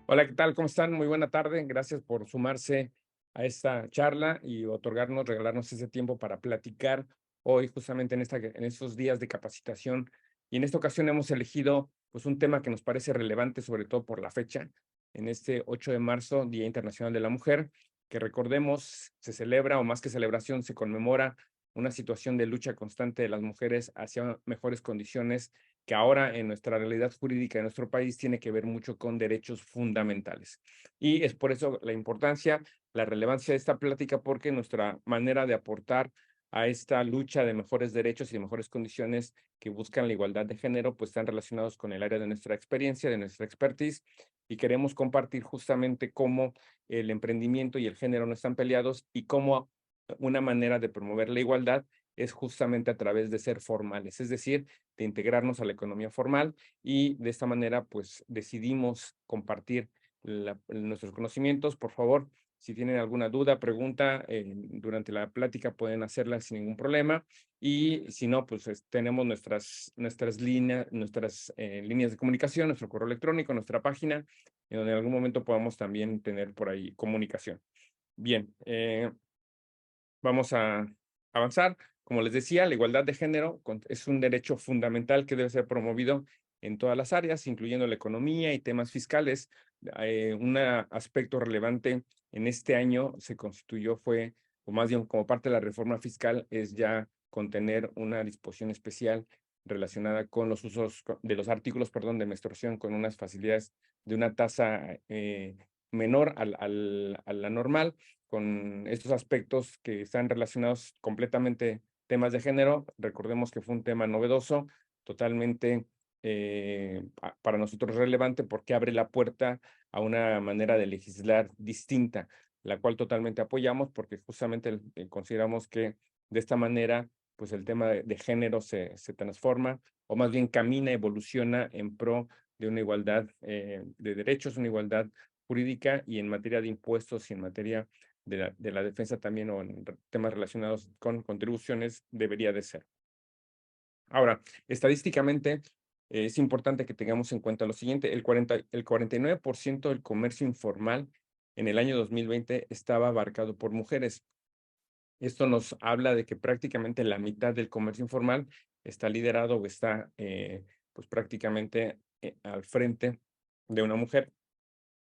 Hola, ¿qué tal? ¿Cómo están? Muy buena tarde. Gracias por sumarse a esta charla y regalarnos ese tiempo para platicar hoy justamente en estos días de capacitación. Y en esta ocasión hemos elegido pues un tema que nos parece relevante, sobre todo por la fecha, en este 8 de marzo, Día Internacional de la Mujer, que recordemos, se celebra o más que celebración, se conmemora una situación de lucha constante de las mujeres hacia mejores condiciones que ahora en nuestra realidad jurídica de nuestro país tiene que ver mucho con derechos fundamentales. Y es por eso la importancia, la relevancia de esta plática, porque nuestra manera de aportar a esta lucha de mejores derechos y de mejores condiciones que buscan la igualdad de género, pues están relacionados con el área de nuestra experiencia, de nuestra expertise, y queremos compartir justamente cómo el emprendimiento y el género no están peleados y cómo una manera de promover la igualdad es justamente a través de ser formales, es decir, de integrarnos a la economía formal y de esta manera, pues decidimos compartir nuestros conocimientos. Por favor, si tienen alguna duda, pregunta, durante la plática pueden hacerla sin ningún problema. Y si no, pues tenemos nuestras líneas de comunicación, nuestro correo electrónico, nuestra página, en donde en algún momento podamos también tener por ahí comunicación. Bien, vamos a avanzar. Como les decía, la igualdad de género es un derecho fundamental que debe ser promovido en todas las áreas, incluyendo la economía y temas fiscales. Un aspecto relevante en este año se constituyó o más bien como parte de la reforma fiscal, es ya contener una disposición especial relacionada con los usos de los artículos, perdón, de menstruación con unas facilidades de una tasa menor a la normal, con estos aspectos que están relacionados completamente temas de género. Recordemos que fue un tema novedoso, totalmente para nosotros relevante porque abre la puerta a una manera de legislar distinta, la cual totalmente apoyamos porque justamente consideramos que de esta manera pues el tema de género se transforma o más bien camina, evoluciona en pro de una igualdad de derechos, una igualdad jurídica y en materia de impuestos y en materia de la defensa también o en temas relacionados con contribuciones debería de ser. Ahora, estadísticamente es importante que tengamos en cuenta lo siguiente, el 49% del comercio informal en el año 2020 estaba abarcado por mujeres. Esto nos habla de que prácticamente la mitad del comercio informal está liderado o está pues prácticamente al frente de una mujer.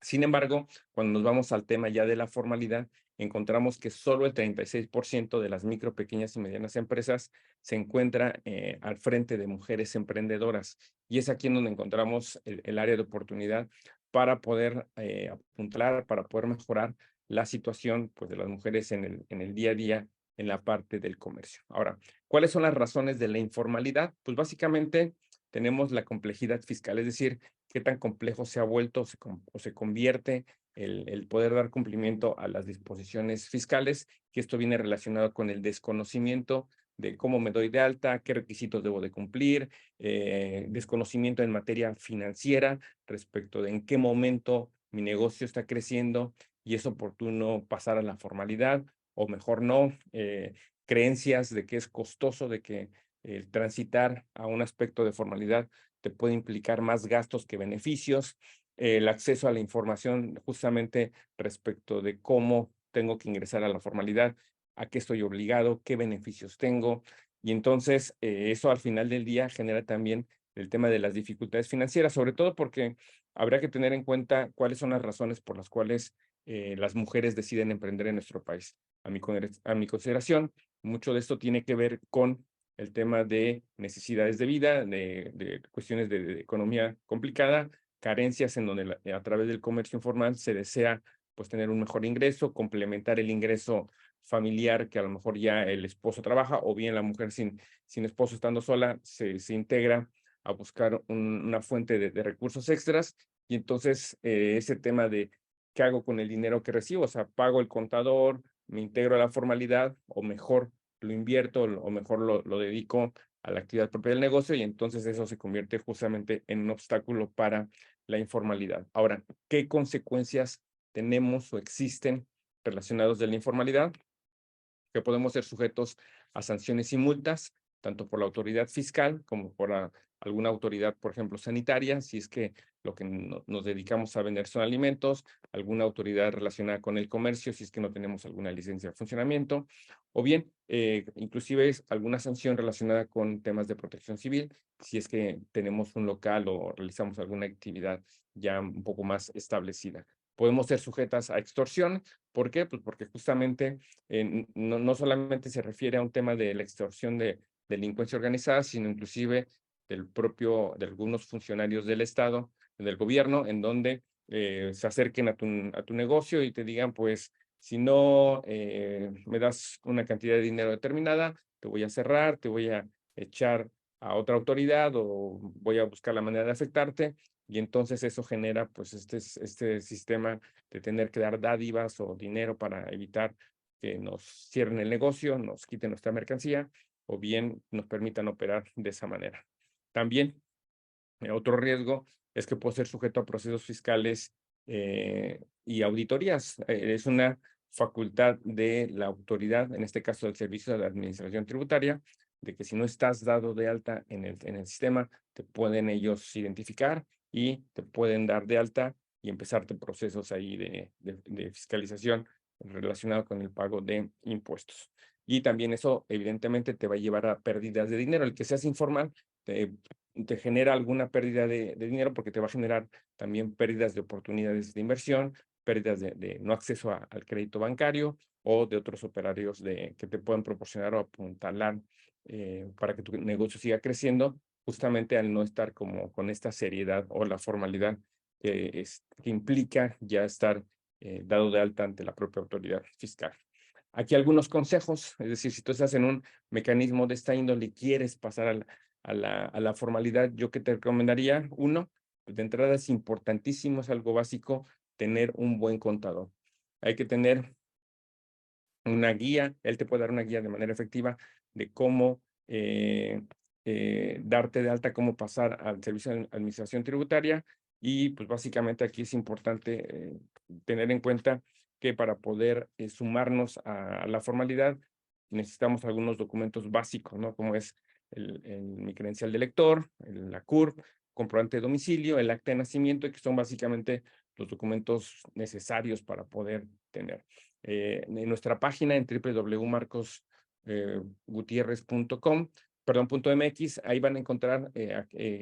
Sin embargo, cuando nos vamos al tema ya de la formalidad, encontramos que solo el 36% de las micro, pequeñas y medianas empresas se encuentra al frente de mujeres emprendedoras. Y es aquí en donde encontramos el área de oportunidad para poder apuntalar, para poder mejorar la situación pues, de las mujeres en el día a día en la parte del comercio. Ahora, ¿cuáles son las razones de la informalidad? Pues básicamente tenemos la complejidad fiscal, es decir, qué tan complejo se ha vuelto o se convierte el poder dar cumplimiento a las disposiciones fiscales, que esto viene relacionado con el desconocimiento de cómo me doy de alta, qué requisitos debo de cumplir, desconocimiento en materia financiera respecto de en qué momento mi negocio está creciendo y es oportuno pasar a la formalidad o mejor no, creencias de que es costoso, de que el transitar a un aspecto de formalidad te puede implicar más gastos que beneficios, el acceso a la información justamente respecto de cómo tengo que ingresar a la formalidad, a qué estoy obligado, qué beneficios tengo. Y entonces eso al final del día genera también el tema de las dificultades financieras, sobre todo porque habrá que tener en cuenta cuáles son las razones por las cuales las mujeres deciden emprender en nuestro país. A mi consideración, mucho de esto tiene que ver con el tema de necesidades de vida, de cuestiones de economía complicada, carencias en donde a través del comercio informal se desea pues tener un mejor ingreso, complementar el ingreso familiar que a lo mejor ya el esposo trabaja o bien la mujer sin esposo estando sola se integra a buscar una fuente de recursos extras y entonces ese tema de qué hago con el dinero que recibo, o sea, pago el contador, me integro a la formalidad o mejor lo invierto o mejor lo dedico a la actividad propia del negocio y entonces eso se convierte justamente en un obstáculo para la informalidad. Ahora, ¿qué consecuencias tenemos o existen relacionados de la informalidad? Que podemos ser sujetos a sanciones y multas, tanto por la autoridad fiscal como por alguna autoridad, por ejemplo, sanitaria, si es que lo que nos dedicamos a vender son alimentos, alguna autoridad relacionada con el comercio, si es que no tenemos alguna licencia de funcionamiento, o bien, inclusive es alguna sanción relacionada con temas de protección civil, si es que tenemos un local o realizamos alguna actividad ya un poco más establecida. Podemos ser sujetas a extorsión. ¿Por qué? Pues porque justamente no solamente se refiere a un tema de la extorsión de delincuencia organizada, sino inclusive de algunos funcionarios del Estado, del gobierno, en donde se acerquen a tu negocio y te digan, pues, si no me das una cantidad de dinero determinada, te voy a cerrar, te voy a echar a otra autoridad o voy a buscar la manera de afectarte. Y entonces eso genera, pues, este sistema de tener que dar dádivas o dinero para evitar que nos cierren el negocio, nos quiten nuestra mercancía o bien nos permitan operar de esa manera. También otro riesgo es que puedo ser sujeto a procesos fiscales y auditorías. Es una facultad de la autoridad, en este caso del Servicio de Administración Tributaria, de que si no estás dado de alta en el sistema, te pueden ellos identificar y te pueden dar de alta y empezarte procesos ahí de fiscalización relacionado con el pago de impuestos. Y también eso, evidentemente, te va a llevar a pérdidas de dinero. El que seas informal te genera alguna pérdida de dinero porque te va a generar también pérdidas de oportunidades de inversión, pérdidas de no acceso al crédito bancario o de otros operarios que te puedan proporcionar o apuntalar para que tu negocio siga creciendo, justamente al no estar como con esta seriedad o la formalidad que implica ya estar dado de alta ante la propia autoridad fiscal. Aquí algunos consejos, es decir, si tú estás en un mecanismo de esta índole y quieres pasar a la formalidad, yo que te recomendaría, uno, pues, de entrada es importantísimo, es algo básico, tener un buen contador. Hay que tener una guía, él te puede dar una guía de manera efectiva de cómo darte de alta, cómo pasar al servicio de administración tributaria y pues básicamente aquí es importante tener en cuenta que para poder sumarnos a la formalidad necesitamos algunos documentos básicos, ¿no? Como es mi credencial de lector, la CURP, comprobante de domicilio, el acta de nacimiento, que son básicamente los documentos necesarios para poder tener en nuestra página en www.marcosgutierrez.com, perdón, .mx, ahí van a encontrar,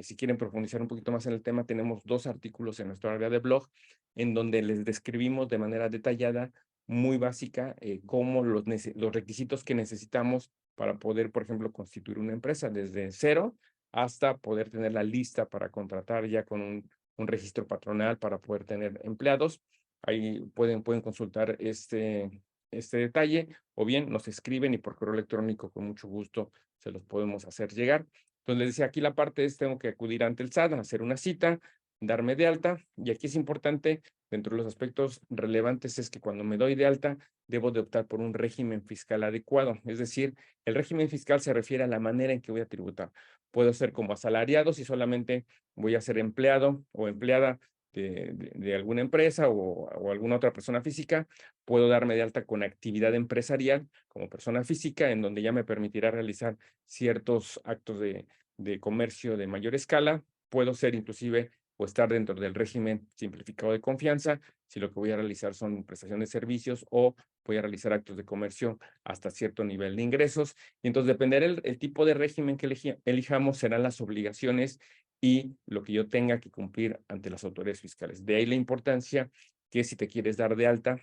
si quieren profundizar un poquito más en el tema, tenemos 2 artículos en nuestro área de blog, en donde les describimos de manera detallada, muy básica, cómo los requisitos que necesitamos para poder, por ejemplo, constituir una empresa desde cero hasta poder tener la lista para contratar ya con un registro patronal para poder tener empleados. Ahí pueden consultar este detalle o bien nos escriben y por correo electrónico con mucho gusto se los podemos hacer llegar. Entonces, les decía, aquí la parte es tengo que acudir ante el SAT, hacer una cita, darme de alta y aquí es importante, dentro de los aspectos relevantes es que cuando me doy de alta debo de optar por un régimen fiscal adecuado. Es decir, el régimen fiscal se refiere a la manera en que voy a tributar. Puedo ser como asalariado si solamente voy a ser empleado o empleada de alguna empresa o alguna otra persona física, puedo darme de alta con actividad empresarial como persona física, en donde ya me permitirá realizar ciertos actos de comercio de mayor escala. Puedo ser inclusive o estar dentro del régimen simplificado de confianza, si lo que voy a realizar son prestación de servicios o voy a realizar actos de comercio hasta cierto nivel de ingresos. Y entonces, depender el tipo de régimen que elijamos, serán las obligaciones y lo que yo tenga que cumplir ante las autoridades fiscales. De ahí la importancia que si te quieres dar de alta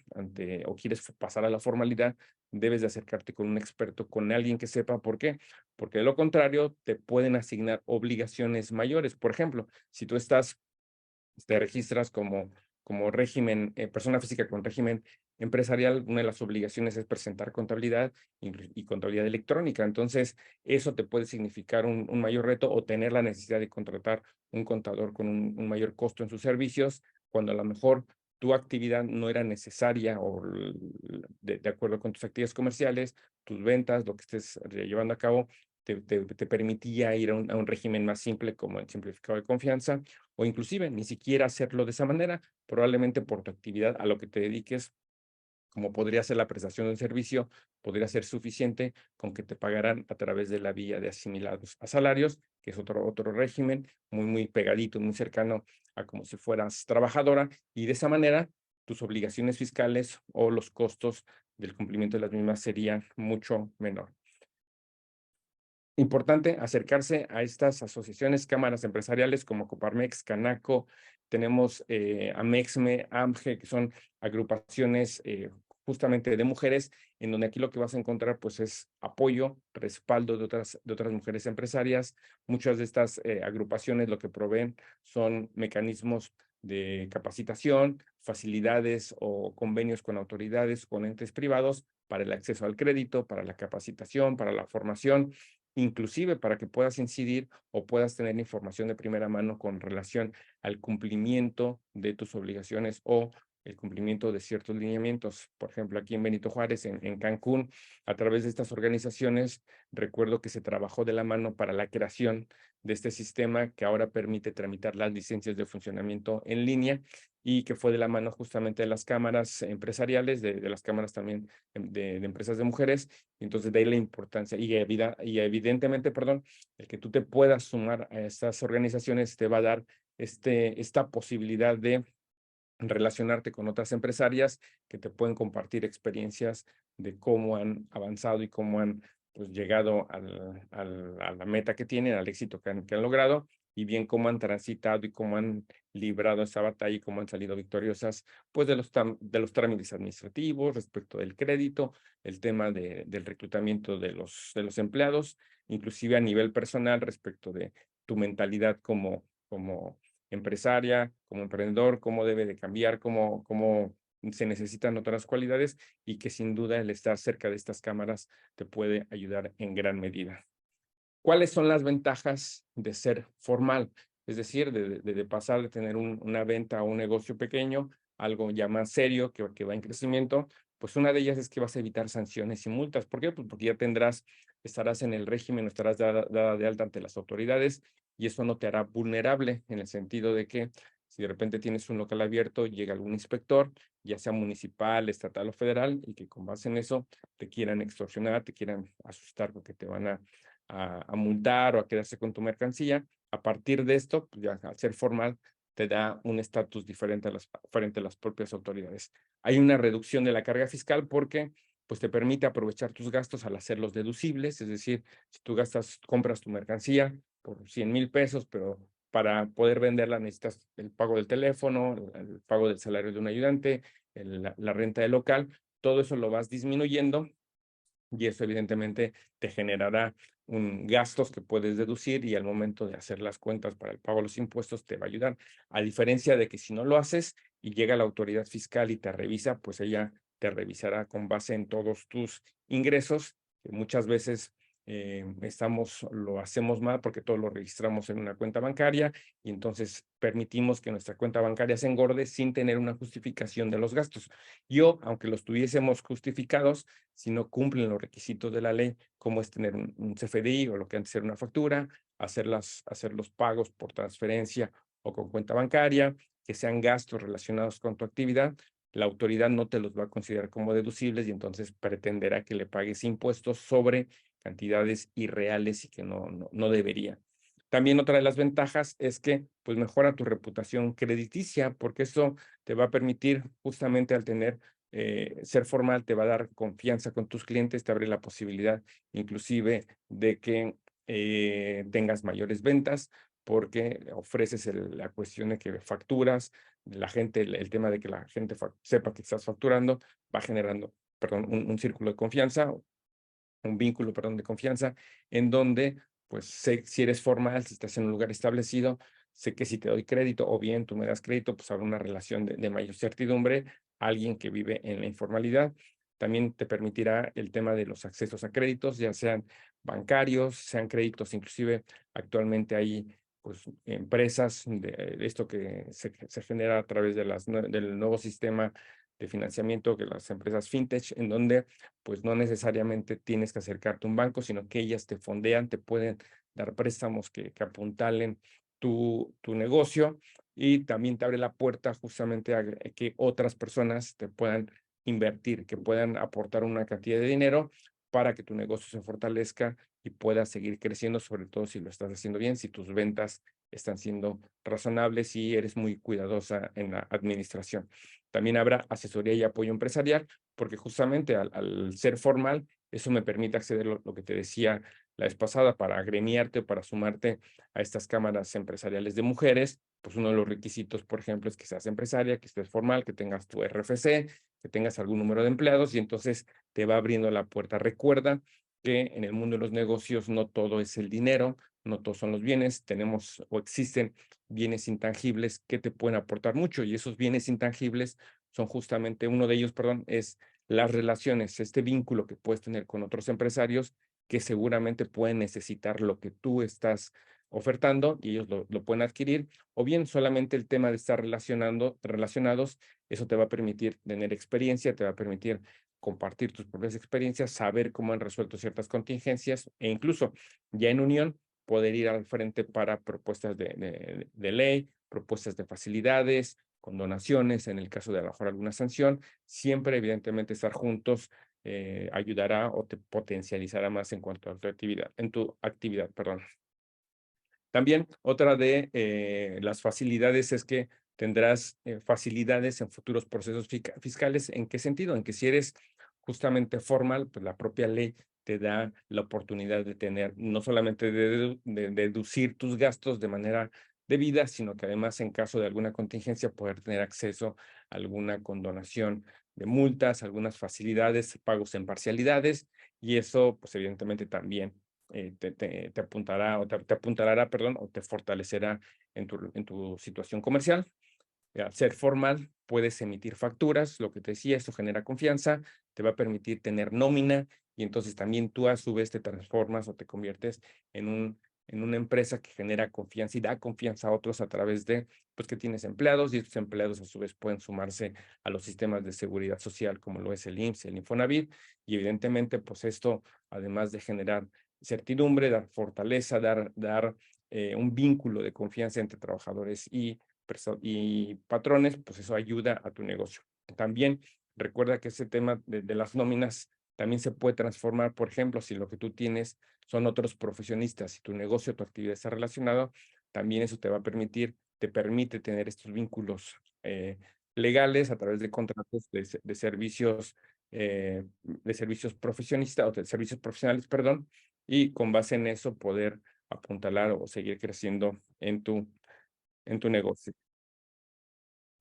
o quieres pasar a la formalidad, debes de acercarte con un experto, con alguien que sepa por qué, porque de lo contrario te pueden asignar obligaciones mayores. Por ejemplo, si tú te registras como régimen, persona física con régimen empresarial, una de las obligaciones es presentar contabilidad y contabilidad electrónica. Entonces, eso te puede significar un mayor reto o tener la necesidad de contratar un contador con un mayor costo en sus servicios, cuando a lo mejor tu actividad no era necesaria o de acuerdo con tus actividades comerciales, tus ventas, lo que estés llevando a cabo, te permitía ir a un régimen más simple como el simplificado de confianza o inclusive ni siquiera hacerlo de esa manera, probablemente por tu actividad a lo que te dediques como podría ser la prestación de un servicio, podría ser suficiente con que te pagaran a través de la vía de asimilados a salarios, que es otro régimen muy pegadito, muy cercano a como si fueras trabajadora, y de esa manera tus obligaciones fiscales o los costos del cumplimiento de las mismas serían mucho menor. Importante acercarse a estas asociaciones, cámaras empresariales como Coparmex, Canaco, tenemos Amexme, AMGE, que son agrupaciones justamente de mujeres, en donde aquí lo que vas a encontrar pues es apoyo, respaldo de otras mujeres empresarias. Muchas de estas agrupaciones lo que proveen son mecanismos de capacitación, facilidades o convenios con autoridades, con entes privados para el acceso al crédito, para la capacitación, para la formación, inclusive para que puedas incidir o puedas tener información de primera mano con relación al cumplimiento de tus obligaciones o el cumplimiento de ciertos lineamientos. Por ejemplo, aquí en Benito Juárez, en Cancún, a través de estas organizaciones, recuerdo que se trabajó de la mano para la creación de este sistema que ahora permite tramitar las licencias de funcionamiento en línea y que fue de la mano justamente de las cámaras empresariales, de las cámaras también de empresas de mujeres. Entonces, de ahí la importancia y evidentemente, perdón, el que tú te puedas sumar a estas organizaciones te va a dar esta posibilidad de relacionarte con otras empresarias que te pueden compartir experiencias de cómo han avanzado y cómo han pues, llegado a la meta que tienen, al éxito que han logrado, y bien cómo han transitado y cómo han librado esa batalla y cómo han salido victoriosas, pues de los trámites administrativos respecto del crédito, el tema del reclutamiento de los empleados, inclusive a nivel personal respecto de tu mentalidad como empresaria, como emprendedor, cómo debe de cambiar, cómo se necesitan otras cualidades y que sin duda el estar cerca de estas cámaras te puede ayudar en gran medida. ¿Cuáles son las ventajas de ser formal? Es decir, de pasar de tener una venta o un negocio pequeño, algo ya más serio que va en crecimiento, pues una de ellas es que vas a evitar sanciones y multas. ¿Por qué? Pues porque ya estarás en el régimen, estarás dada de alta ante las autoridades y eso no te hará vulnerable en el sentido de que si de repente tienes un local abierto, llega algún inspector, ya sea municipal, estatal o federal, y que con base en eso te quieran extorsionar, te quieran asustar porque te van a multar o a quedarse con tu mercancía. A partir de esto, pues ya al ser formal, te da un estatus diferente frente a las propias autoridades. Hay una reducción de la carga fiscal porque pues te permite aprovechar tus gastos al hacerlos deducibles, es decir, si tú compras tu mercancía por 100,000 pesos, pero para poder venderla necesitas el pago del teléfono, el pago del salario de un ayudante, la renta del local, todo eso lo vas disminuyendo y eso evidentemente te generará gastos que puedes deducir y al momento de hacer las cuentas para el pago de los impuestos te va a ayudar. A diferencia de que si no lo haces y llega la autoridad fiscal y te revisa, pues ella te revisará con base en todos tus ingresos, que muchas veces lo hacemos mal porque todo lo registramos en una cuenta bancaria y entonces permitimos que nuestra cuenta bancaria se engorde sin tener una justificación de los gastos. Aunque los tuviésemos justificados, si no cumplen los requisitos de la ley, como es tener un CFDI o lo que antes era una factura, hacer los pagos por transferencia o con cuenta bancaria, que sean gastos relacionados con tu actividad, la autoridad no te los va a considerar como deducibles y entonces pretenderá que le pagues impuestos sobre cantidades irreales y que no debería. También otra de las ventajas es que pues mejora tu reputación crediticia, porque eso te va a permitir justamente al ser formal, te va a dar confianza con tus clientes, te abre la posibilidad inclusive de que tengas mayores ventas porque ofreces la cuestión de que facturas, la gente, el tema de que la gente sepa que estás facturando, va generando, perdón, un círculo de confianza, un vínculo, perdón, de confianza, en donde, pues, sé si eres formal, si estás en un lugar establecido, sé que si te doy crédito o bien tú me das crédito, pues habrá una relación de mayor certidumbre, alguien que vive en la informalidad. También te permitirá el tema de los accesos a créditos, ya sean bancarios, sean créditos, inclusive actualmente hay pues empresas de esto que se genera a través del nuevo sistema de financiamiento que las empresas fintech, en donde pues no necesariamente tienes que acercarte a un banco, sino que ellas te fondean, te pueden dar préstamos que apuntalen tu negocio y también te abre la puerta justamente a que otras personas te puedan invertir, que puedan aportar una cantidad de dinero para que tu negocio se fortalezca y pueda seguir creciendo, sobre todo si lo estás haciendo bien, si tus ventas están siendo razonables y eres muy cuidadosa en la administración. También habrá asesoría y apoyo empresarial, porque justamente al ser formal, eso me permite acceder a lo que te decía la vez pasada, para agremiarte, para sumarte a estas cámaras empresariales de mujeres. Pues uno de los requisitos, por ejemplo, es que seas empresaria, que estés formal, que tengas tu RFC, que tengas algún número de empleados, y entonces te va abriendo la puerta. Recuerda que en el mundo de los negocios no todo es el dinero, no todos son los bienes, tenemos o existen bienes intangibles que te pueden aportar mucho, y esos bienes intangibles son justamente, uno de ellos, perdón, es las relaciones, este vínculo que puedes tener con otros empresarios que seguramente pueden necesitar lo que tú estás ofertando y ellos lo pueden adquirir, o bien solamente el tema de estar relacionados, eso te va a permitir tener experiencia, te va a permitir compartir tus propias experiencias, saber cómo han resuelto ciertas contingencias e incluso ya en unión poder ir al frente para propuestas de ley, propuestas de facilidades, condonaciones, en el caso de a lo mejor alguna sanción, siempre evidentemente estar juntos ayudará o te potencializará más en cuanto a tu actividad, perdón. También otra de las facilidades es que tendrás facilidades en futuros procesos fiscales. ¿En qué sentido? En que si eres justamente formal, pues la propia ley te da la oportunidad de tener, no solamente de deducir tus gastos de manera debida, sino que además en caso de alguna contingencia poder tener acceso a alguna condonación de multas, algunas facilidades, pagos en parcialidades, y eso pues evidentemente también te apuntará o te apuntalará, perdón, o te fortalecerá en tu situación comercial. Al ser formal, puedes emitir facturas, lo que te decía, esto genera confianza, te va a permitir tener nómina y entonces también tú a su vez te transformas o te conviertes en una empresa que genera confianza y da confianza a otros a través de, pues que tienes empleados y estos empleados a su vez pueden sumarse a los sistemas de seguridad social como lo es el IMSS, el Infonavit y evidentemente pues esto, además de generar certidumbre, dar fortaleza, dar un vínculo de confianza entre trabajadores y patrones, pues eso ayuda a tu negocio. También recuerda que ese tema de las nóminas también se puede transformar, por ejemplo, si lo que tú tienes son otros profesionistas, si tu negocio, tu actividad está relacionado, también eso te va a permitir, te permite tener estos vínculos legales a través de contratos de servicios profesionistas o de servicios profesionales, perdón, y con base en eso poder apuntalar o seguir creciendo en tu negocio.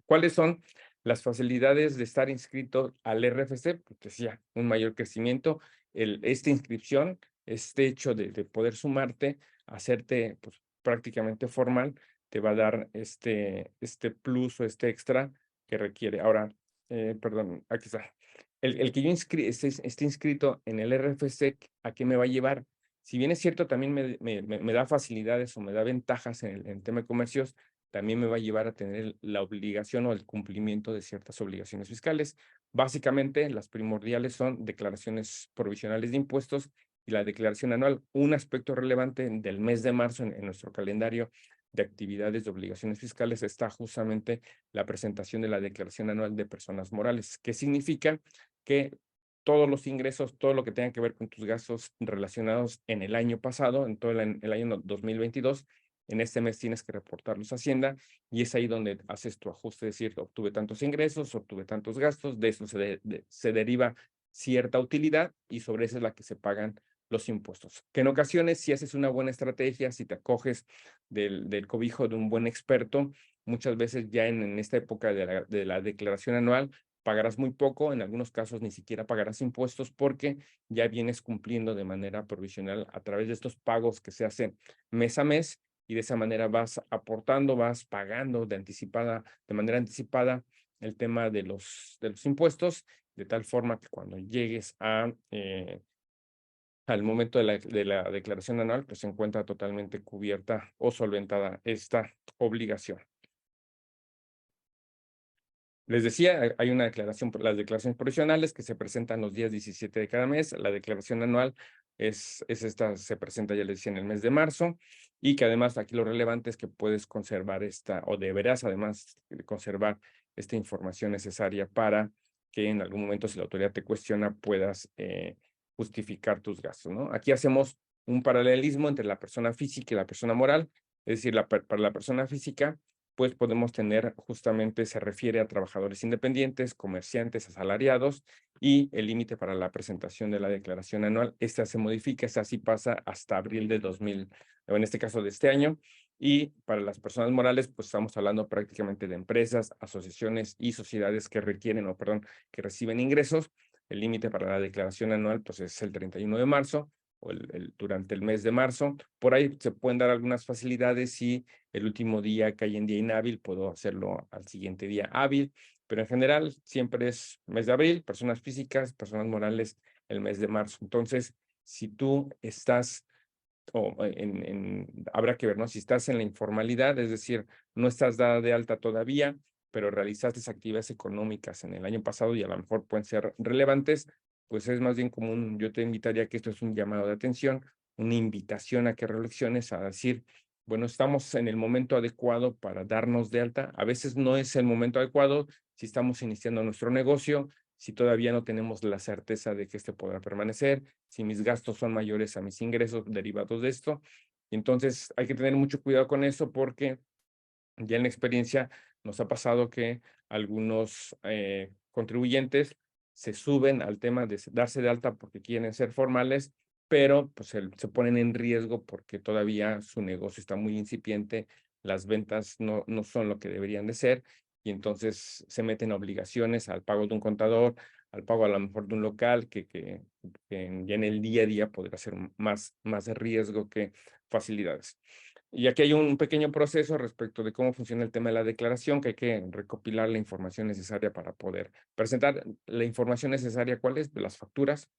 ¿Cuáles son las facilidades de estar inscrito al RFC? Pues decía, un mayor crecimiento, esta inscripción, este hecho de poder sumarte, hacerte pues, prácticamente formal, te va a dar este plus o este extra que requiere. Ahora, perdón, aquí está. El que yo esté inscrito en el RFC, ¿a qué me va a llevar? Si bien es cierto, también me da facilidades o me da ventajas en el tema de comercios, también me va a llevar a tener la obligación o el cumplimiento de ciertas obligaciones fiscales. Básicamente, las primordiales son declaraciones provisionales de impuestos y la declaración anual. Un aspecto relevante del mes de marzo en nuestro calendario de actividades de obligaciones fiscales está justamente la presentación de la declaración anual de personas morales, que significa que todos los ingresos, todo lo que tenga que ver con tus gastos relacionados en el año pasado, en todo el año 2022, en este mes tienes que reportarlos a Hacienda y es ahí donde haces tu ajuste, es decir, obtuve tantos ingresos, obtuve tantos gastos, de eso se deriva cierta utilidad y sobre esa es la que se pagan los impuestos. Que en ocasiones, si haces una buena estrategia, si te acoges del cobijo de un buen experto, muchas veces ya en esta época de la declaración anual, pagarás muy poco, en algunos casos ni siquiera pagarás impuestos porque ya vienes cumpliendo de manera provisional a través de estos pagos que se hacen mes a mes y de esa manera vas aportando, vas pagando de manera anticipada el tema de los impuestos, de tal forma que cuando llegues al momento de la declaración anual, pues se encuentra totalmente cubierta o solventada esta obligación. Les decía, hay una declaración, las declaraciones provisionales que se presentan los días 17 de cada mes. La declaración anual es esta, se presenta, ya les decía, en el mes de marzo, y que además aquí lo relevante es que puedes conservar o deberás además conservar esta información necesaria para que en algún momento, si la autoridad te cuestiona, puedas justificar tus gastos, ¿no? Aquí hacemos un paralelismo entre la persona física y la persona moral, es decir, para la persona física, pues podemos tener, justamente se refiere a trabajadores independientes, comerciantes, asalariados, y el límite para la presentación de la declaración anual, esta se modifica, esta sí pasa hasta abril de 2000, o en este caso de este año, y para las personas morales, pues estamos hablando prácticamente de empresas, asociaciones y sociedades que requieren, o perdón, que reciben ingresos. El límite para la declaración anual, pues es el 31 de marzo, o durante el mes de marzo. Por ahí se pueden dar algunas facilidades si el último día cae en día inhábil, puedo hacerlo al siguiente día hábil, pero en general siempre es mes de abril, personas físicas, personas morales, el mes de marzo. Entonces, si tú estás, habrá que ver, ¿no? Si estás en la informalidad, es decir, no estás dada de alta todavía, pero realizaste actividades económicas en el año pasado y a lo mejor pueden ser relevantes, pues es más bien común. Yo te invitaría a que esto es un llamado de atención, una invitación a que reflexiones, a decir, bueno, estamos en el momento adecuado para darnos de alta. A veces no es el momento adecuado si estamos iniciando nuestro negocio, si todavía no tenemos la certeza de que este podrá permanecer, si mis gastos son mayores a mis ingresos derivados de esto. Entonces hay que tener mucho cuidado con eso, porque ya en la experiencia nos ha pasado que algunos contribuyentes se suben al tema de darse de alta porque quieren ser formales, pero pues se ponen en riesgo porque todavía su negocio está muy incipiente, las ventas no son lo que deberían de ser, y entonces se meten obligaciones al pago de un contador, al pago a lo mejor de un local, que ya en el día a día podrá ser más de riesgo que facilidades. Y aquí hay un pequeño proceso respecto de cómo funciona el tema de la declaración, que hay que recopilar la información necesaria para poder presentar. La información necesaria, ¿cuál es? De las facturas.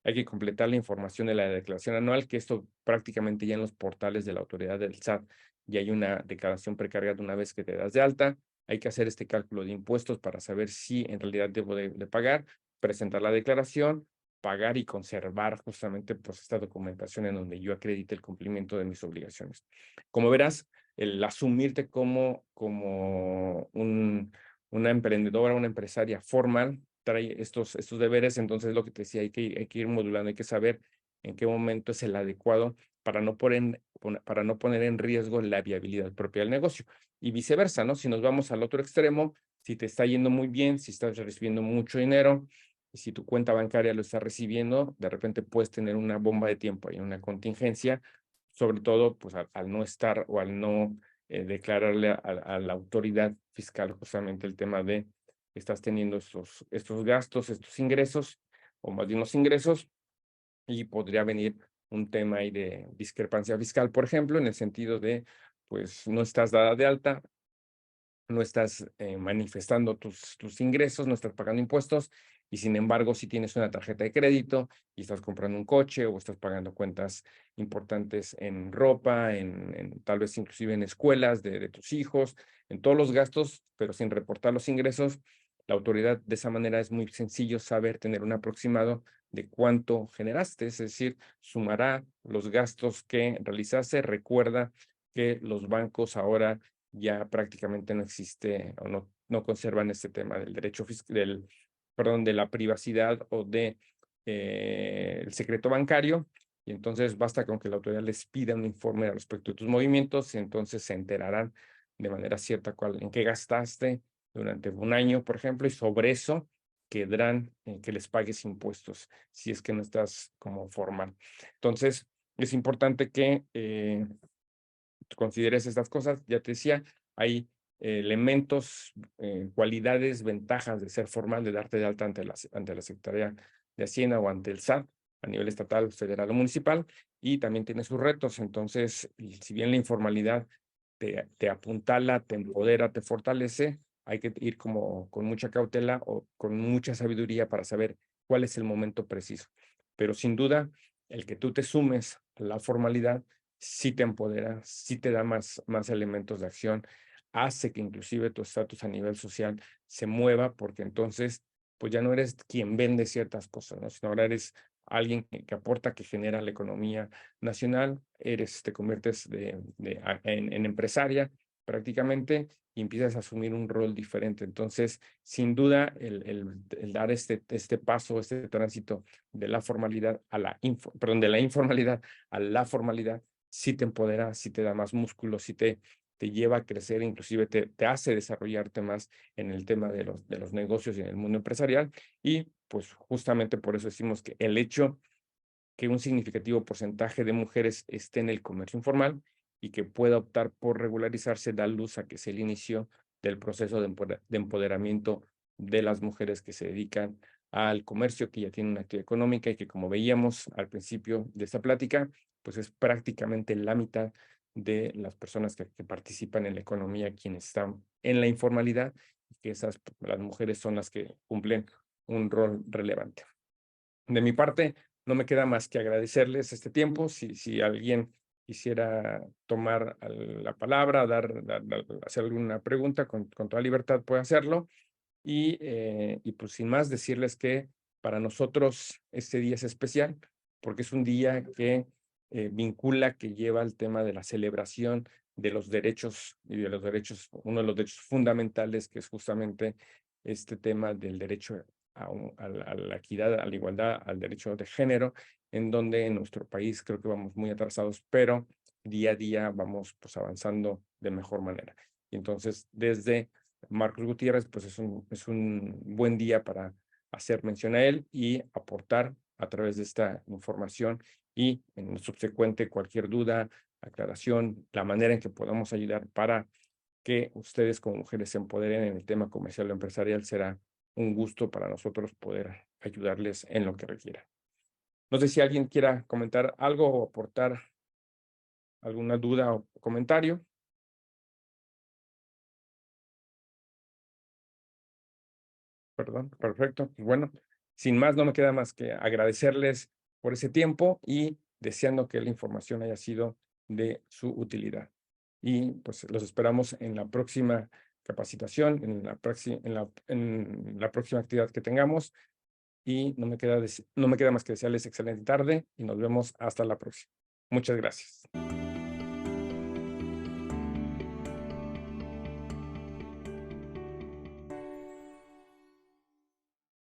Hay que completar la información de la declaración anual, que esto prácticamente ya en los portales de la autoridad del SAT ya hay una declaración precargada una vez que te das de alta. Hay que hacer este cálculo de impuestos para saber si en realidad debo de pagar, presentar la declaración, pagar y conservar justamente pues esta documentación en donde yo acredite el cumplimiento de mis obligaciones. Como verás, el asumirte como una emprendedora, una empresaria formal, trae estos deberes. Entonces lo que te decía, hay que ir modulando, hay que saber en qué momento es el adecuado para no poner en riesgo la viabilidad propia del negocio. Y viceversa, ¿no? Si nos vamos al otro extremo, si te está yendo muy bien, si estás recibiendo mucho dinero, y si tu cuenta bancaria lo está recibiendo, de repente puedes tener una bomba de tiempo y una contingencia, sobre todo pues al no estar o al no declararle a la autoridad fiscal justamente el tema de estás teniendo estos gastos, estos ingresos, o más bien los ingresos, y podría venir un tema ahí de discrepancia fiscal, por ejemplo, en el sentido de, pues, no estás dada de alta, no estás manifestando tus ingresos, no estás pagando impuestos, y sin embargo, si tienes una tarjeta de crédito y estás comprando un coche o estás pagando cuentas importantes en ropa, tal vez inclusive en escuelas de tus hijos, en todos los gastos, pero sin reportar los ingresos, la autoridad de esa manera es muy sencillo saber, tener un aproximado de cuánto generaste, es decir, sumará los gastos que realizaste. Recuerda que los bancos ahora ya prácticamente no existe o no conservan este tema del derecho fiscal, perdón, de la privacidad o de el secreto bancario. Y entonces basta con que la autoridad les pida un informe al respecto de tus movimientos, y entonces se enterarán de manera cierta en qué gastaste durante un año, por ejemplo, y sobre eso quedarán que les pagues impuestos si es que no estás como formal. Entonces, es importante que consideres estas cosas. Ya te decía, hay elementos, cualidades, ventajas de ser formal, de darte de alta ante la Secretaría de Hacienda o ante el SAT a nivel estatal, federal o municipal, y también tiene sus retos. Entonces, y si bien la informalidad te apuntala, te empodera, te fortalece, hay que ir como con mucha cautela o con mucha sabiduría para saber cuál es el momento preciso. Pero sin duda, el que tú te sumes a la formalidad sí te empodera, sí te da más elementos de acción, hace que inclusive tu estatus a nivel social se mueva, porque entonces pues ya no eres quien vende ciertas cosas, ¿no? Sino ahora eres alguien que aporta, que genera la economía nacional, te conviertes en empresaria, prácticamente y empiezas a asumir un rol diferente. Entonces, sin duda, el dar este paso, este tránsito de la formalidad a la, de la informalidad a la formalidad, sí te empodera, sí te da más músculo, sí te lleva a crecer, inclusive te hace desarrollarte más en el tema de los negocios y en el mundo empresarial. Y pues justamente por eso decimos que el hecho que un significativo porcentaje de mujeres esté en el comercio informal y que pueda optar por regularizarse da luz a que es el inicio del proceso de empoderamiento de las mujeres que se dedican al comercio, que ya tienen una actividad económica y que, como veíamos al principio de esta plática, pues es prácticamente la mitad de las personas que participan en la economía quienes están en la informalidad, y que las mujeres son las que cumplen un rol relevante. De mi parte, no me queda más que agradecerles este tiempo. Si alguien quisiera tomar la palabra, hacer alguna pregunta, con toda libertad puede hacerlo. Y pues sin más, decirles que para nosotros este día es especial porque es un día que vincula, que lleva el tema de la celebración de los derechos y de los derechos, uno de los derechos fundamentales, que es justamente este tema del derecho a la equidad, a la igualdad, al derecho de género, en donde en nuestro país creo que vamos muy atrasados, pero día a día vamos pues avanzando de mejor manera. Y entonces, desde Marcos Gutiérrez, pues es un buen día para hacer mención a él y aportar a través de esta información, y en subsecuente cualquier duda, aclaración, la manera en que podamos ayudar para que ustedes como mujeres se empoderen en el tema comercial o empresarial, será un gusto para nosotros poder ayudarles en lo que requieran. No sé si alguien quiera comentar algo o aportar alguna duda o comentario. Perdón, perfecto. Pues bueno, sin más, no me queda más que agradecerles por ese tiempo y deseando que la información haya sido de su utilidad. Y pues los esperamos en la próxima capacitación, en la próxima actividad que tengamos. Y no me queda más que desearles excelente tarde y nos vemos hasta la próxima. Muchas gracias.